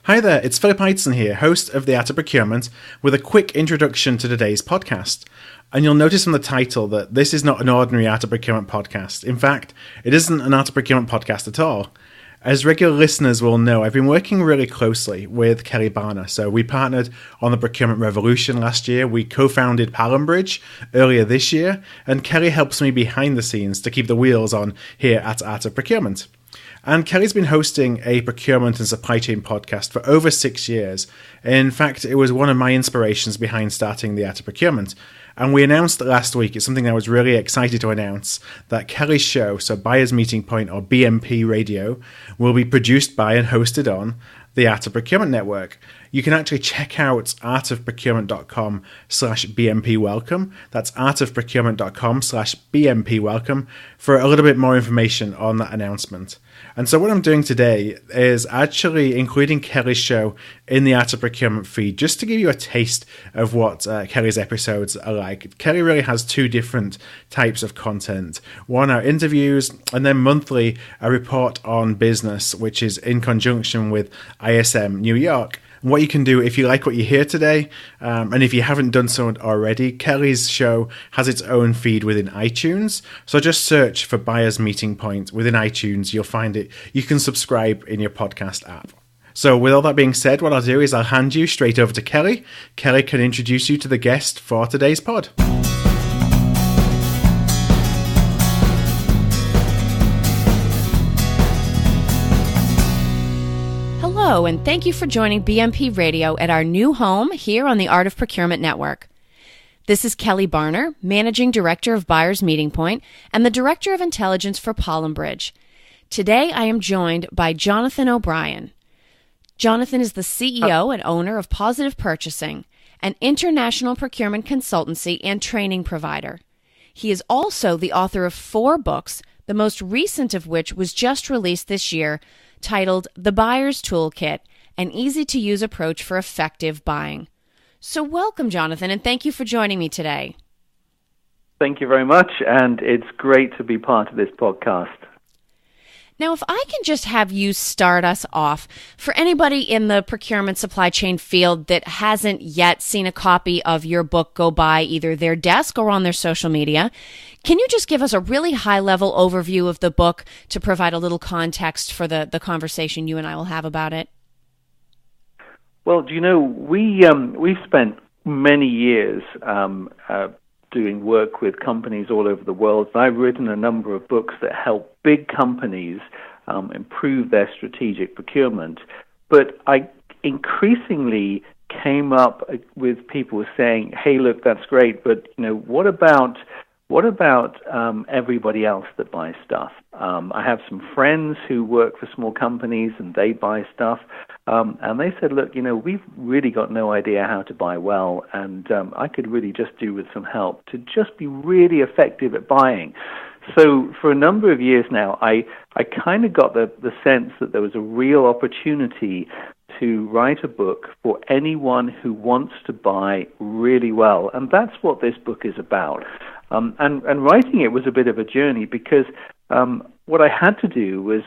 Hi there, it's Philip Eitzen here, host of the Art of Procurement, with a quick introduction to today's podcast. And you'll notice from the title that this is not an ordinary Art of Procurement podcast. In fact, it isn't an Art of Procurement podcast at all. As regular listeners will know, I've been working really closely with Kelly Barner. So we partnered on the Procurement Revolution last year. We co-founded Palambridge earlier this year. And Kelly helps me behind the scenes to keep the wheels on here at Art of Procurement. And Kelly's been hosting a procurement and supply chain podcast for over 6 years. In fact, it was one of my inspirations behind starting the Art of Procurement. And we announced last week, it's something I was really excited to announce, that Kelly's show, so Buyer's Meeting Point or BMP Radio, will be produced by and hosted on the Art of Procurement Network. You can actually check out artofprocurement.com/BMP welcome. That's artofprocurement.com/BMP welcome for a little bit more information on that announcement. And so what I'm doing today is actually including Kelly's show in the Art of Procurement feed, just to give you a taste of what Kelly's episodes are like. Kelly really has two different types of content. One are interviews, and then monthly a report on business, which is in conjunction with ISM New York. And what you can do if you like what you hear today, and if you haven't done so already, Kelly's show has its own feed within iTunes. So just search for Buyer's Meeting Point within iTunes. You'll find it. You can subscribe in your podcast app. So with all that being said, what I'll do is I'll hand you straight over to Kelly. Kelly can introduce you to the guest for today's pod. Hello, and thank you for joining BMP Radio at our new home here on the Art of Procurement Network. This is Kelly Barner, Managing Director of Buyer's Meeting Point and the Director of Intelligence for Palambridge. Today, I am joined by Jonathan O'Brien. Jonathan is the CEO and owner of Positive Purchasing, an international procurement consultancy and training provider. He is also the author of 4 books, the most recent of which was just released this year, titled The Buyer's Toolkit, an easy-to-use approach for effective buying. So welcome, Jonathan, and thank you for joining me today. Thank you very much, and it's great to be part of this podcast. Now, if I can just have you start us off, for anybody in the procurement supply chain field that hasn't yet seen a copy of your book go by either their desk or on their social media, can you just give us a really high-level overview of the book to provide a little context for the conversation you and I will have about it? Well, do you know, we've spent many years doing work with companies all over the world. I've written a number of books that help big companies improve their strategic procurement. But I increasingly came up with people saying, "Hey, look, that's great, but what about everybody else that buys stuff?" I have some friends who work for small companies and they buy stuff. And they said, "Look, we've really got no idea how to buy well, and I could really just do with some help to just be really effective at buying." So for a number of years now, I kind of got the sense that there was a real opportunity to write a book for anyone who wants to buy really well. And that's what this book is about. And writing it was a bit of a journey because what I had to do was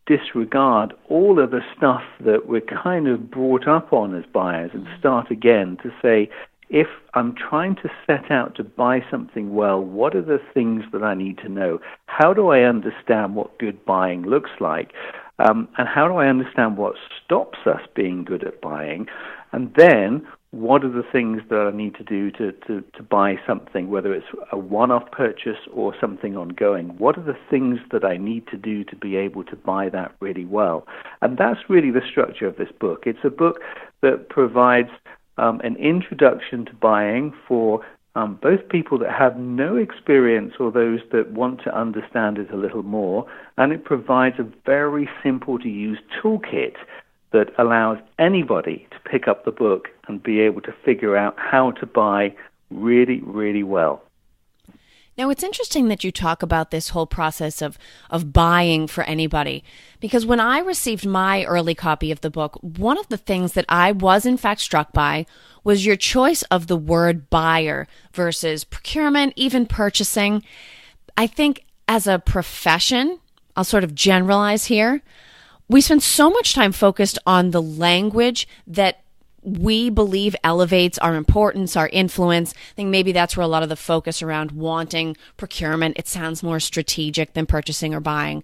disregard all of the stuff that we're kind of brought up on as buyers and start again to say, if I'm trying to set out to buy something well, what are the things that I need to know? How do I understand what good buying looks like? And how do I understand what stops us being good at buying? And then what are the things that I need to do to buy something, whether it's a one-off purchase or something ongoing? What are the things that I need to do to be able to buy that really well? And that's really the structure of this book. It's a book that provides an introduction to buying for both people that have no experience or those that want to understand it a little more, and it provides a very simple-to-use toolkit that allows anybody to pick up the book and be able to figure out how to buy really, really well. Now, it's interesting that you talk about this whole process of buying for anybody, because when I received my early copy of the book, one of the things that I was in fact struck by was your choice of the word buyer versus procurement, even purchasing. I think as a profession, I'll sort of generalize here, we spend so much time focused on the language that we believe elevates our importance, our influence. I think maybe that's where a lot of the focus around wanting procurement, it sounds more strategic than purchasing or buying.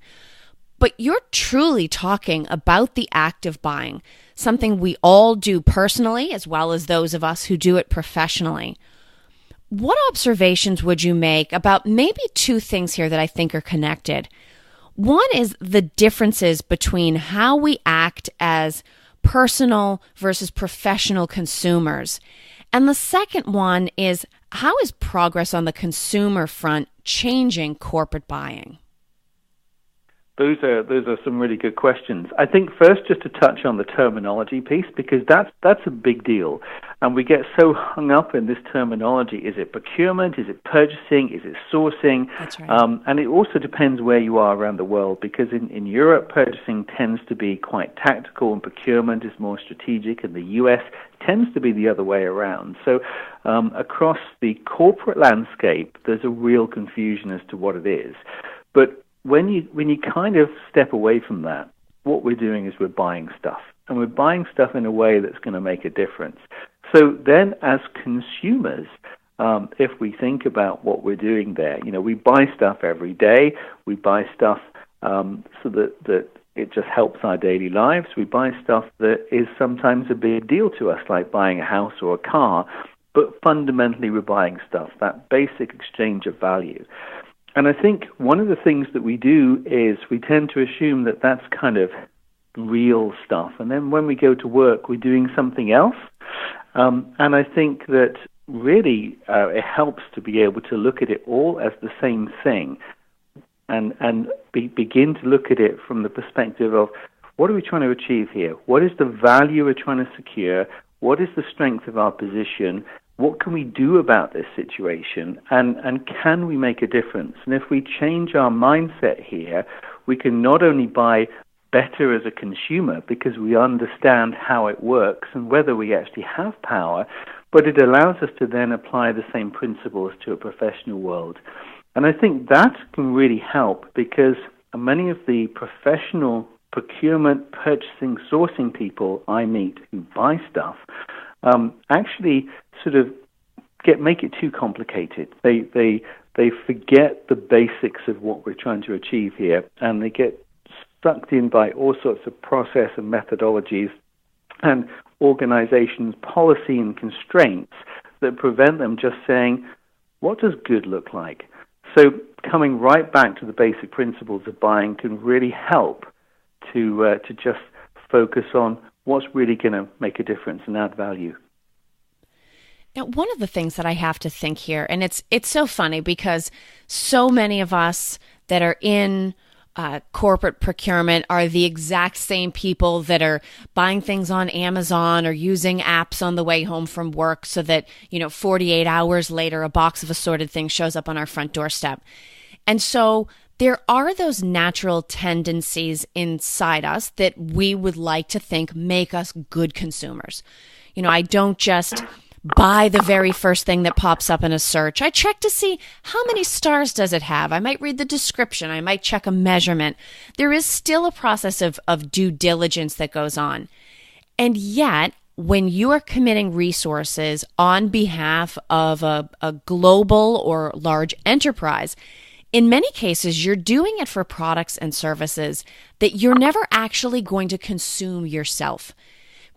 But you're truly talking about the act of buying, something we all do personally, as well as those of us who do it professionally. What observations would you make about maybe two things here that I think are connected? One is the differences between how we act as personal versus professional consumers. And the second one is, how is progress on the consumer front changing corporate buying? Those are some really good questions. I think first just to touch on the terminology piece, because that's a big deal. And we get so hung up in this terminology. Is it procurement? Is it purchasing? Is it sourcing? That's right. And it also depends where you are around the world, because in Europe, purchasing tends to be quite tactical and procurement is more strategic, and the U.S. tends to be the other way around. So across the corporate landscape, there's a real confusion as to what it is. But when you kind of step away from that, what we're doing is we're buying stuff. And we're buying stuff in a way that's going to make a difference. So then as consumers, if we think about what we're doing there, we buy stuff every day. We buy stuff so that it just helps our daily lives. We buy stuff that is sometimes a big deal to us, like buying a house or a car. But fundamentally, we're buying stuff, that basic exchange of value. And I think one of the things that we do is we tend to assume that that's kind of real stuff. And then when we go to work, we're doing something else. And I think that really it helps to be able to look at it all as the same thing and begin to look at it from the perspective of, what are we trying to achieve here? What is the value we're trying to secure? What is the strength of our position? What can we do about this situation, and can we make a difference? And if we change our mindset here, we can not only buy better as a consumer because we understand how it works and whether we actually have power, but it allows us to then apply the same principles to a professional world. And I think that can really help, because many of the professional procurement, purchasing, sourcing people I meet who buy stuff actually sort of make it too complicated. They forget the basics of what we're trying to achieve here, and they get sucked in by all sorts of process and methodologies and organizations' policy and constraints that prevent them just saying, what does good look like? So coming right back to the basic principles of buying can really help to just focus on what's really going to make a difference and add value. Now, one of the things that I have to think here, and it's so funny because so many of us that are in corporate procurement are the exact same people that are buying things on Amazon or using apps on the way home from work so that, 48 hours later, a box of assorted things shows up on our front doorstep. And so there are those natural tendencies inside us that we would like to think make us good consumers. I don't just buy the very first thing that pops up in a search. I check to see how many stars does it have. I might read the description. I might check a measurement. There is still a process of due diligence that goes on. And yet, when you are committing resources on behalf of a global or large enterprise, in many cases, you're doing it for products and services that you're never actually going to consume yourself.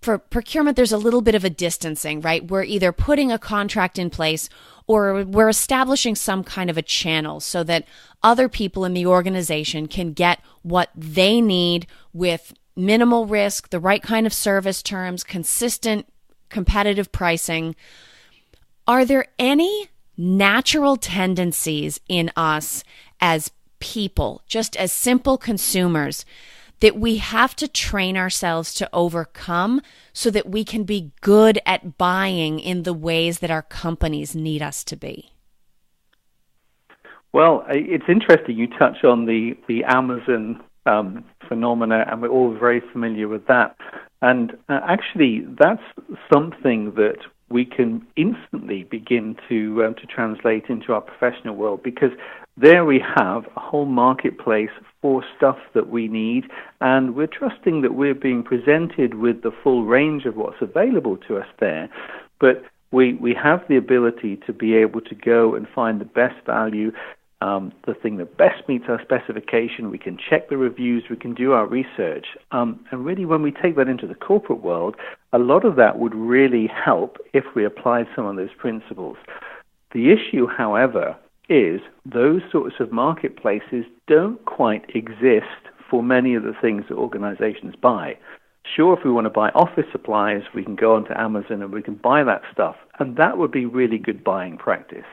For procurement, there's a little bit of a distancing, right? We're either putting a contract in place or we're establishing some kind of a channel so that other people in the organization can get what they need with minimal risk, the right kind of service terms, consistent, competitive pricing. Are there any natural tendencies in us as people, just as simple consumers, that we have to train ourselves to overcome so that we can be good at buying in the ways that our companies need us to be? Well, it's interesting you touch on the Amazon phenomena, and we're all very familiar with that. And actually, that's something that we can instantly begin to translate into our professional world, because there we have a whole marketplace for stuff that we need, and we're trusting that we're being presented with the full range of what's available to us there. But we have the ability to be able to go and find the best value, the thing that best meets our specification. We can check the reviews, we can do our research. And really, when we take that into the corporate world, a lot of that would really help if we applied some of those principles. The issue, however, is those sorts of marketplaces don't quite exist for many of the things that organizations buy. Sure, if we want to buy office supplies, we can go onto Amazon and we can buy that stuff, and that would be really good buying practice.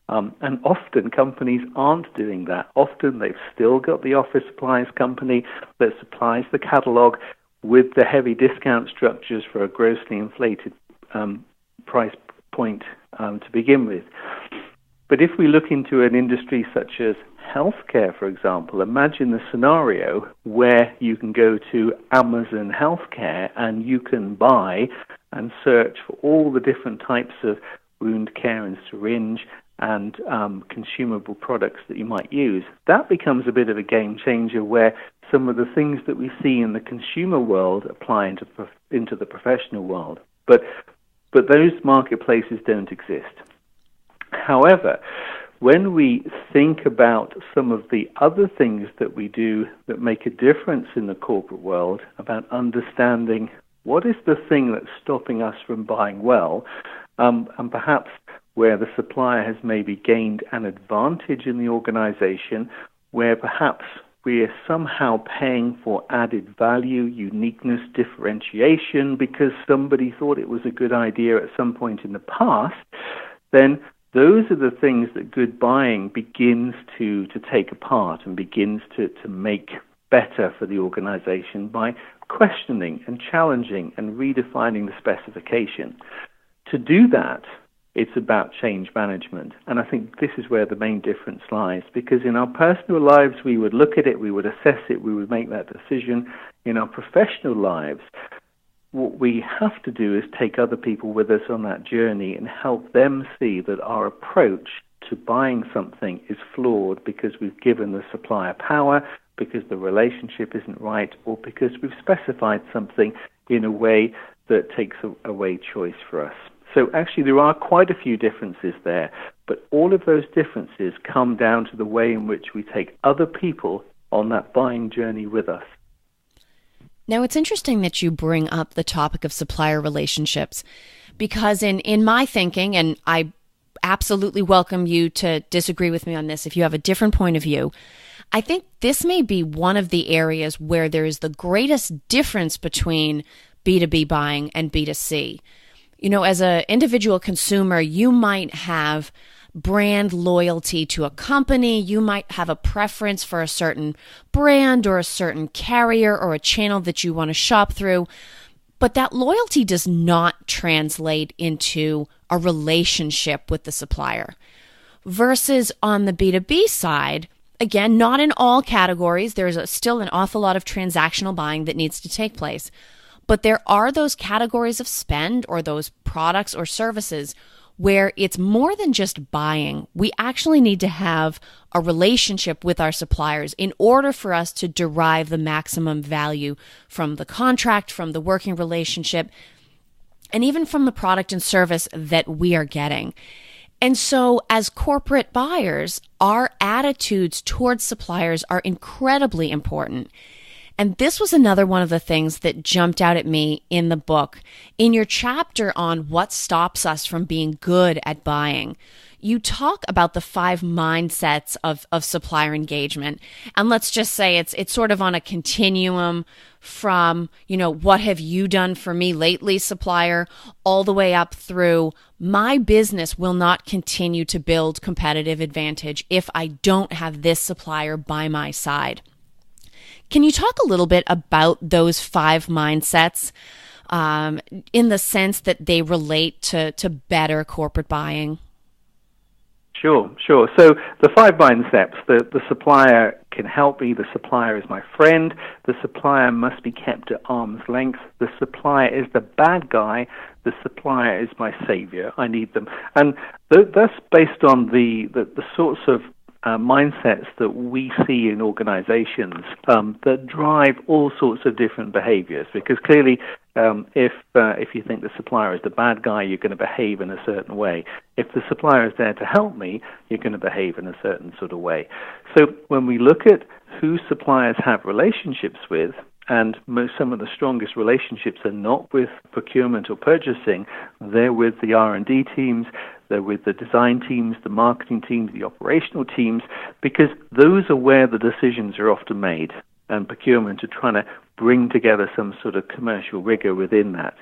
And often companies aren't doing that. Often they've still got the office supplies company that supplies the catalog with the heavy discount structures for a grossly inflated price point to begin with. But if we look into an industry such as healthcare, for example, imagine the scenario where you can go to Amazon Healthcare and you can buy and search for all the different types of wound care and syringe and consumable products that you might use. That becomes a bit of a game changer, where some of the things that we see in the consumer world apply into the professional world. But those marketplaces don't exist. However, when we think about some of the other things that we do that make a difference in the corporate world, about understanding what is the thing that's stopping us from buying well, and perhaps where the supplier has maybe gained an advantage in the organization, where perhaps we are somehow paying for added value, uniqueness, differentiation, because somebody thought it was a good idea at some point in the past, then those are the things that good buying begins to take apart and begins to make better for the organization by questioning and challenging and redefining the specification. To do that, it's about change management. And I think this is where the main difference lies, because in our personal lives, we would look at it, we would assess it, we would make that decision. In our professional lives, what we have to do is take other people with us on that journey and help them see that our approach to buying something is flawed because we've given the supplier power, because the relationship isn't right, or because we've specified something in a way that takes away choice for us. So actually there are quite a few differences there, but all of those differences come down to the way in which we take other people on that buying journey with us. Now, it's interesting that you bring up the topic of supplier relationships, because in my thinking, and I absolutely welcome you to disagree with me on this if you have a different point of view, I think this may be one of the areas where there is the greatest difference between B2B buying and B2C. You know, as an individual consumer, you might have brand loyalty to a company. You might have a preference for a certain brand or a certain carrier or a channel that you want to shop through. But that loyalty does not translate into a relationship with the supplier. Versus on the B2B side, again, not in all categories, there's still an awful lot of transactional buying that needs to take place. But there are those categories of spend or those products or services where it's more than just buying. We actually need to have a relationship with our suppliers in order for us to derive the maximum value from the contract, from the working relationship, and even from the product and service that we are getting. And so as corporate buyers, our attitudes towards suppliers are incredibly important. And this was another one of the things that jumped out at me in the book. In your chapter on what stops us from being good at buying, you talk about the 5 mindsets of supplier engagement. And let's just say it's sort of on a continuum from, you know, what have you done for me lately, supplier, all the way up through my business will not continue to build competitive advantage if I don't have this supplier by my side. Can you talk a little bit about those 5 mindsets in the sense that they relate to better corporate buying? Sure. So the 5 mindsets, the supplier can help me. The supplier is my friend. The supplier must be kept at arm's length. The supplier is the bad guy. The supplier is my savior. I need them. And that's based on the sorts of mindsets that we see in organizations that drive all sorts of different behaviors. Because clearly, if you think the supplier is the bad guy, you're going to behave in a certain way. If the supplier is there to help me, you're going to behave in a certain sort of way. So when we look at who suppliers have relationships with, and some of the strongest relationships are not with procurement or purchasing, they're with the R&D teams, they're with the design teams, the marketing teams, the operational teams, because those are where the decisions are often made, and procurement are trying to bring together some sort of commercial rigor within that.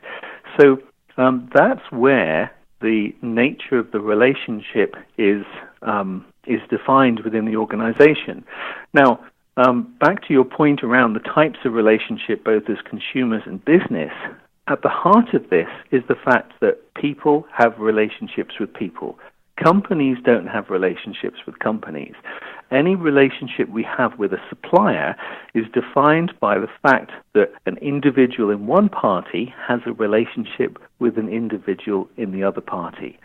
So that's where the nature of the relationship is defined within the organization. Now, back to your point around the types of relationship, both as consumers and business, at the heart of this is the fact that people have relationships with people. Companies don't have relationships with companies. Any relationship we have with a supplier is defined by the fact that an individual in one party has a relationship with an individual in the other party.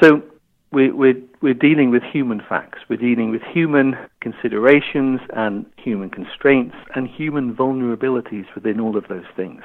So we're dealing with human facts. We're dealing with human considerations and human constraints and human vulnerabilities within all of those things.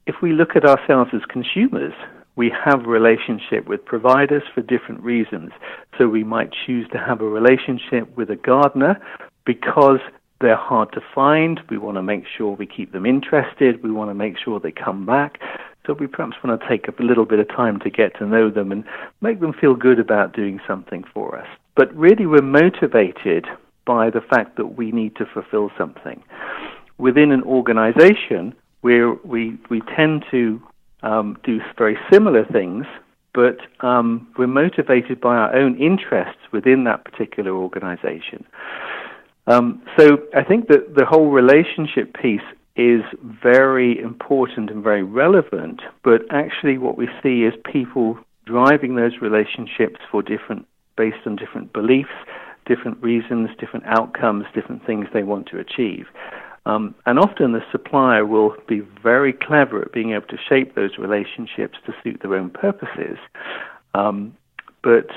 If we look at ourselves as consumers, we have a relationship with providers for different reasons. So we might choose to have a relationship with a gardener because they're hard to find. We want to make sure we keep them interested. We want to make sure they come back. So we perhaps want to take a little bit of time to get to know them and make them feel good about doing something for us. But really we're motivated by the fact that we need to fulfill something. Within an organization, we tend to do very similar things, but we're motivated by our own interests within that particular organization. So I think that the whole relationship piece is very important and very relevant, but actually what we see is people driving those relationships based on different beliefs, different reasons, different outcomes, different things they want to achieve. And often the supplier will be very clever at being able to shape those relationships to suit their own purposes, but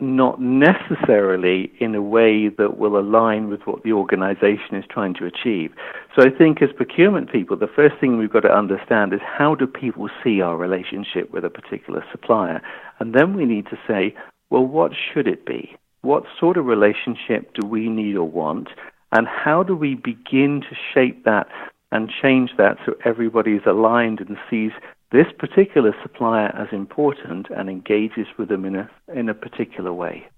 not necessarily in a way that will align with what the organization is trying to achieve. So I think as procurement people, the first thing we've got to understand is how do people see our relationship with a particular supplier? And then we need to say, well, what should it be? What sort of relationship do we need or want? And how do we begin to shape that and change that so everybody is aligned and sees this particular supplier as important and engages with them in a particular way?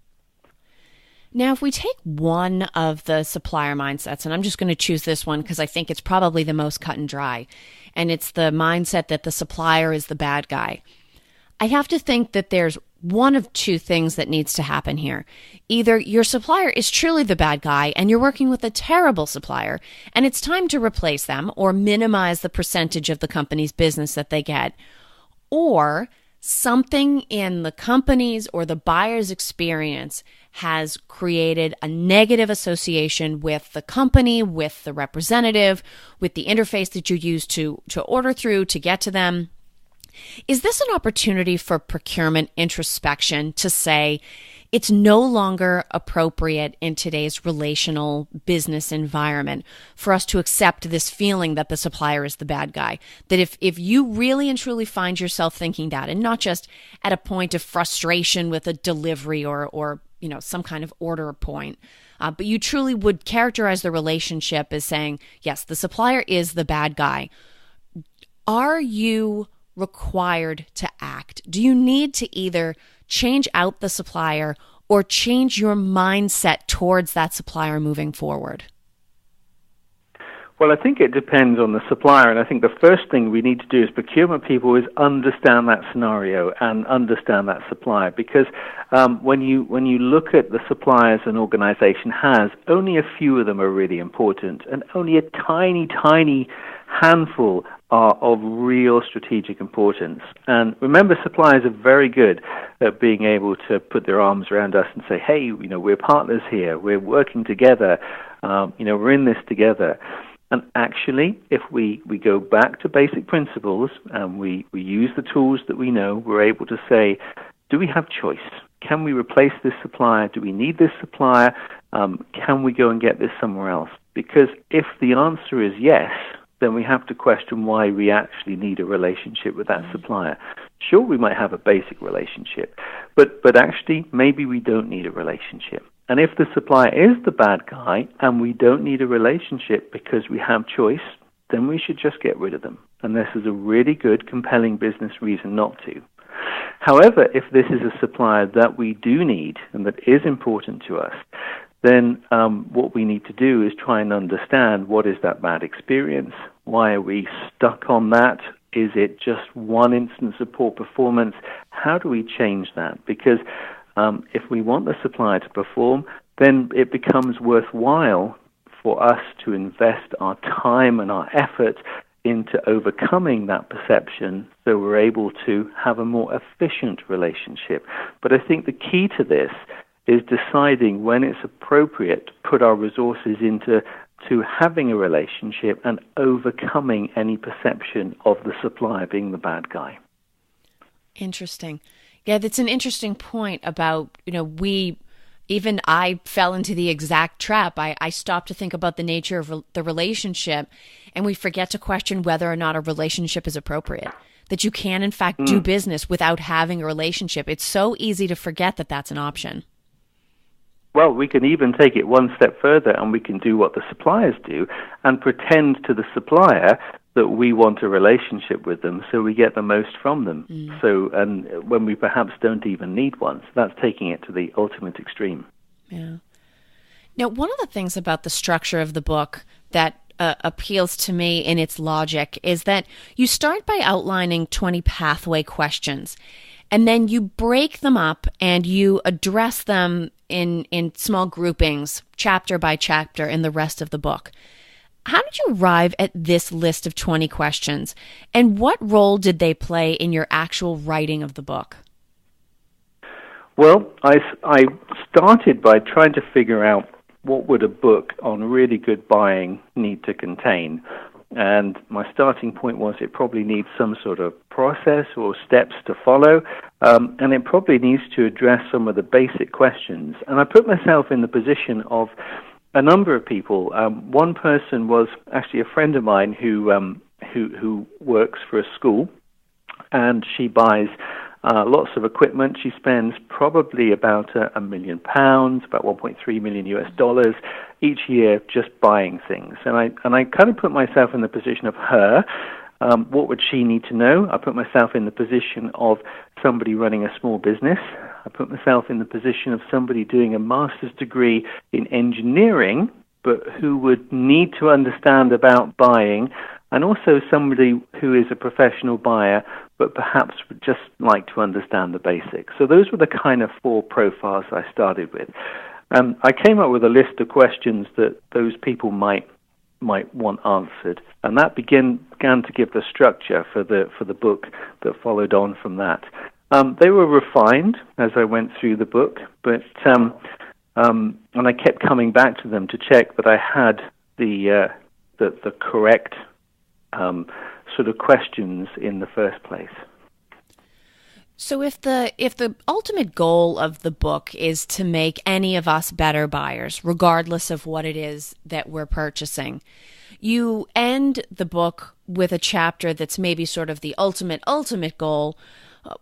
Now, if we take one of the supplier mindsets, and I'm just going to choose this one because I think it's probably the most cut and dry, and it's the mindset that the supplier is the bad guy. I have to think that there's one of two things that needs to happen here. Either your supplier is truly the bad guy and you're working with a terrible supplier and it's time to replace them or minimize the percentage of the company's business that they get, or something in the company's or the buyer's experience has created a negative association with the company, with the representative, with the interface that you use to order through to get to them. Is this an opportunity for procurement introspection to say it's no longer appropriate in today's relational business environment for us to accept this feeling that the supplier is the bad guy? That if you really and truly find yourself thinking that, and not just at a point of frustration with a delivery or some kind of order point, but you truly would characterize the relationship as saying, yes, the supplier is the bad guy. Are you required to act? Do you need to either change out the supplier or change your mindset towards that supplier moving forward? Well, I think it depends on the supplier, and I think the first thing we need to do as procurement people is understand that scenario and understand that supplier, because when you look at the suppliers an organization has, only a few of them are really important, and only a tiny handful are of real strategic importance. And remember, suppliers are very good at being able to put their arms around us and say, hey, we're partners here, we're working together, We're in this together. And actually, if we go back to basic principles and we use the tools that we know, we're able to say, do we have choice? Can we replace this supplier? Do we need this supplier? Can we go and get this somewhere else? Because if the answer is yes, then we have to question why we actually need a relationship with that supplier. Sure, we might have a basic relationship, but actually maybe we don't need a relationship. And if the supplier is the bad guy and we don't need a relationship because we have choice, then we should just get rid of them. And this is a really good, compelling business reason not to. However, if this is a supplier that we do need and that is important to us, then what we need to do is try and understand what is that bad experience. Why are we stuck on that? Is it just one instance of poor performance? How do we change that? Because if we want the supplier to perform, then it becomes worthwhile for us to invest our time and our effort into overcoming that perception so we're able to have a more efficient relationship. But I think the key to this is deciding when it's appropriate to put our resources into having a relationship and overcoming any perception of the supplier being the bad guy. Interesting. Yeah, that's an interesting point about, I fell into the exact trap. I stopped to think about the nature of the relationship, and we forget to question whether or not a relationship is appropriate. That you can, in fact, do business without having a relationship. It's so easy to forget that that's an option. Well, we can even take it one step further, and we can do what the suppliers do and pretend to the supplier that we want a relationship with them so we get the most from them. So, and when we perhaps don't even need one. So that's taking it to the ultimate extreme. Yeah. Now, one of the things about the structure of the book that appeals to me in its logic is that you start by outlining 20 pathway questions, and then you break them up and you address them in small groupings, chapter by chapter, in the rest of the book. How did you arrive at this list of 20 questions, and what role did they play in your actual writing of the book? Well, I started by trying to figure out what would a book on really good buying need to contain. And my starting point was it probably needs some sort of process or steps to follow, and it probably needs to address some of the basic questions. And I put myself in the position of a number of people. One person was actually a friend of mine who works for a school, and she buys lots of equipment. She spends probably about £1 million, about $1.3 million each year just buying things. And I kind of put myself in the position of her. What would she need to know? I put myself in the position of somebody running a small business. I put myself in the position of somebody doing a master's degree in engineering, but who would need to understand about buying, and also somebody who is a professional buyer, but perhaps would just like to understand the basics. So those were the kind of 4 profiles I started with. I came up with a list of questions that those people might want answered, and that began to give the structure for the book that followed on from that. They were refined as I went through the book, but and I kept coming back to them to check that I had the correct sort of questions in the first place. So if the ultimate goal of the book is to make any of us better buyers, regardless of what it is that we're purchasing, you end the book with a chapter that's maybe sort of the ultimate goal,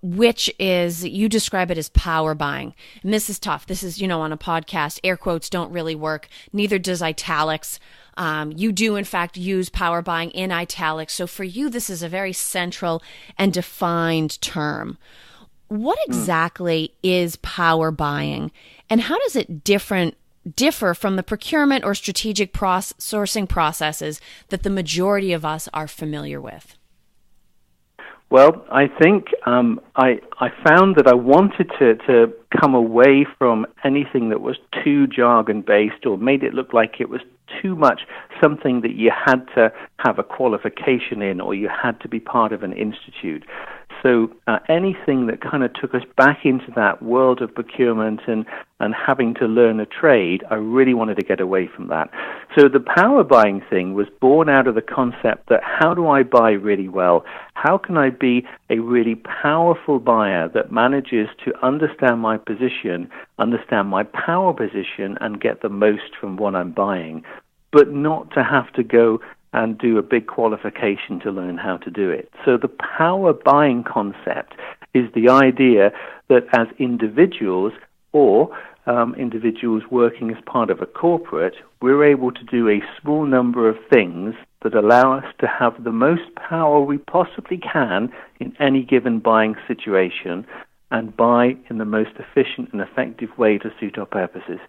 which is, you describe it as power buying. And this is tough. This is, on a podcast, air quotes don't really work. Neither does italics. You do, in fact, use power buying in italics. So for you, this is a very central and defined term. What exactly is power buying, and how does it differ from the procurement or strategic sourcing processes that the majority of us are familiar with? Well, I think I found that I wanted to come away from anything that was too jargon-based or made it look like it was too much something that you had to have a qualification in or you had to be part of an institute. So anything that kind of took us back into that world of procurement and having to learn a trade, I really wanted to get away from that. So the power buying thing was born out of the concept that how do I buy really well? How can I be a really powerful buyer that manages to understand my position, understand my power position, and get the most from what I'm buying, but not to have to go and do a big qualification to learn how to do it. So the power buying concept is the idea that as individuals or individuals working as part of a corporate, we're able to do a small number of things that allow us to have the most power we possibly can in any given buying situation and buy in the most efficient and effective way to suit our purposes.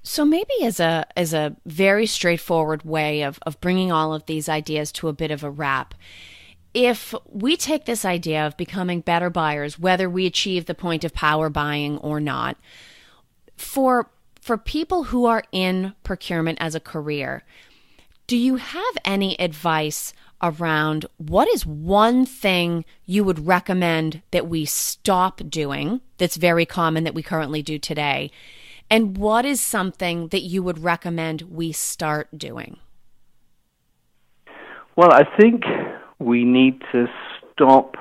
So maybe as a very straightforward way of bringing all of these ideas to a bit of a wrap, if we take this idea of becoming better buyers, whether we achieve the point of power buying or not, for people who are in procurement as a career, do you have any advice around what is one thing you would recommend that we stop doing that's very common that we currently do today? And what is something that you would recommend we start doing? Well, I think we need to stop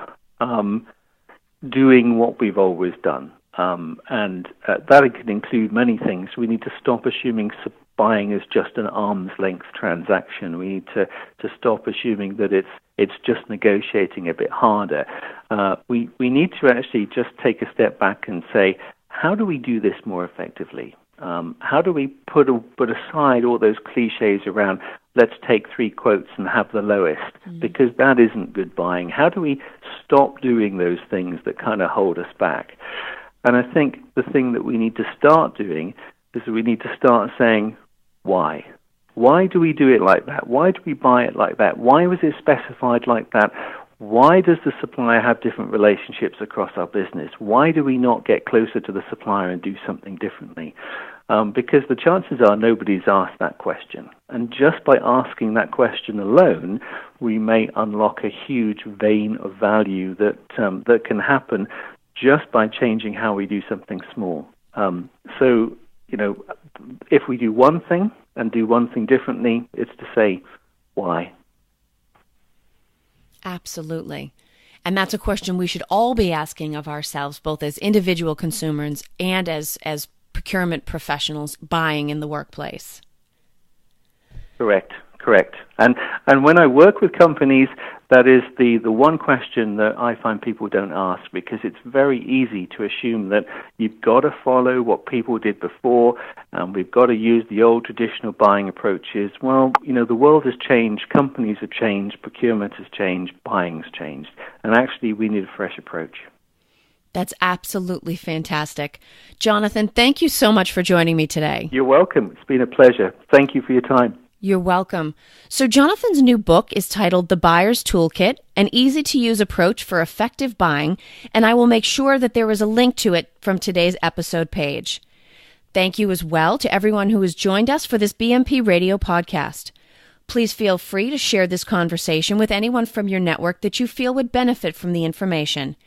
doing what we've always done. And that can include many things. We need to stop assuming buying is just an arm's length transaction. We need to stop assuming that it's just negotiating a bit harder. We need to actually just take a step back and say, how do we do this more effectively? How do we put aside all those cliches around let's take 3 quotes and have the lowest, because that isn't good buying. How do we stop doing those things that kind of hold us back? And I think the thing that we need to start doing is that we need to start saying, why? Why do we do it like that? Why do we buy it like that? Why was it specified like that? Why does the supplier have different relationships across our business? Why do we not get closer to the supplier and do something differently? Because the chances are nobody's asked that question. And just by asking that question alone, we may unlock a huge vein of value that can happen just by changing how we do something small. So, if we do one thing and do one thing differently, it's to say, why? Absolutely. And that's a question we should all be asking of ourselves, both as individual consumers and as procurement professionals buying in the workplace. Correct. And when I work with companies, that is the one question that I find people don't ask, because it's very easy to assume that you've got to follow what people did before, and we've got to use the old traditional buying approaches. Well, the world has changed, companies have changed, procurement has changed, buying's changed, and actually we need a fresh approach. That's absolutely fantastic. Jonathan, thank you so much for joining me today. You're welcome. It's been a pleasure. Thank you for your time. You're welcome. So Jonathan's new book is titled The Buyer's Toolkit, an easy-to-use approach for effective buying, and I will make sure that there is a link to it from today's episode page. Thank you as well to everyone who has joined us for this BMP Radio podcast. Please feel free to share this conversation with anyone from your network that you feel would benefit from the information.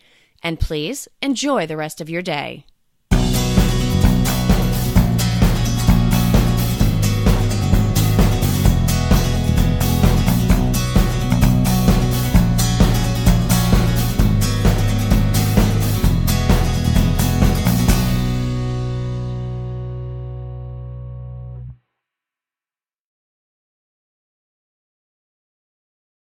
And please enjoy the rest of your day.